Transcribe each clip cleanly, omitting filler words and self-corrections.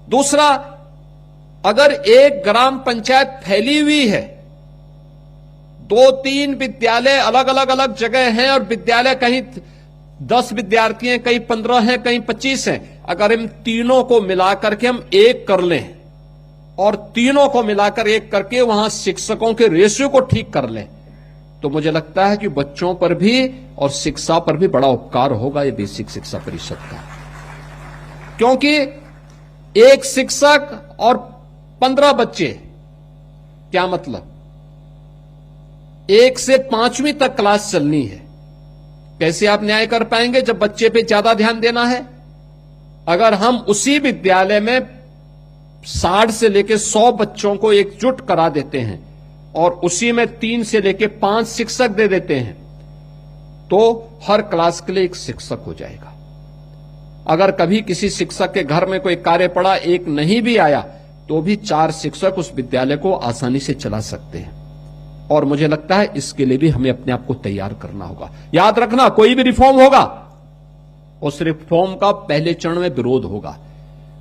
दूसरा, अगर एक ग्राम पंचायत फैली हुई है, 2-3 विद्यालय अलग जगह हैं और विद्यालय कहीं 10 विद्यार्थी हैं, कहीं 15 हैं, कहीं 25 हैं, अगर इन तीनों को मिलाकर के हम एक कर लें और तीनों को मिलाकर एक करके वहां शिक्षकों के रेशियो को ठीक कर लें, तो मुझे लगता है कि बच्चों पर भी और शिक्षा पर भी बड़ा उपकार होगा ये बेसिक शिक्षा परिषद का। क्योंकि एक शिक्षक और 15 बच्चे, क्या मतलब, 1 से 5वीं तक क्लास चलनी है। कैसे आप न्याय कर पाएंगे जब बच्चे पे ज्यादा ध्यान देना है? अगर हम उसी विद्यालय में 60 से लेकर 100 बच्चों को एकजुट करा देते हैं और उसी में 3 से लेकर 5 शिक्षक दे देते हैं, तो हर क्लास के लिए एक शिक्षक हो जाएगा। अगर कभी किसी शिक्षक के घर में कोई कार्य पड़ा, एक नहीं भी आया, तो भी 4 शिक्षक उस विद्यालय को आसानी से चला सकते हैं। और मुझे लगता है इसके लिए भी हमें अपने आप को तैयार करना होगा। याद रखना, कोई भी रिफॉर्म होगा, उस रिफॉर्म का पहले चरण में विरोध होगा,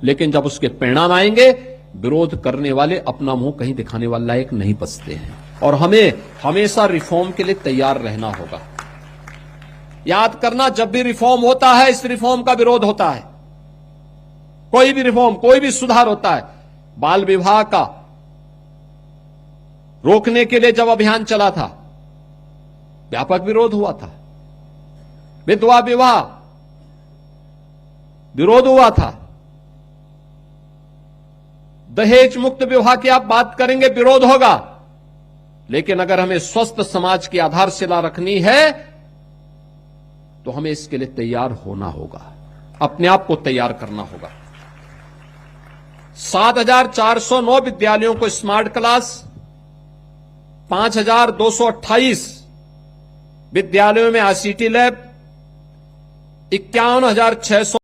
लेकिन जब उसके परिणाम आएंगे, विरोध करने वाले अपना मुंह कहीं दिखाने वाला लायक नहीं बचते हैं। और हमें हमेशा रिफॉर्म के लिए तैयार रहना होगा। याद करना, जब भी रिफॉर्म होता है, इस रिफॉर्म का विरोध होता है। कोई भी रिफॉर्म, कोई भी सुधार होता है, बाल विवाह का रोकने के लिए जब अभियान चला था, व्यापक विरोध हुआ था। विधवा विवाह विरोध हुआ था। दहेज मुक्त विवाह की आप बात करेंगे, विरोध होगा। लेकिन अगर हमें स्वस्थ समाज की आधारशिला रखनी है, तो हमें इसके लिए तैयार होना होगा, अपने आप को तैयार करना होगा। 7,409 विद्यालयों को स्मार्ट क्लास, 5,228 विद्यालयों में आईसीटी लैब, 51,600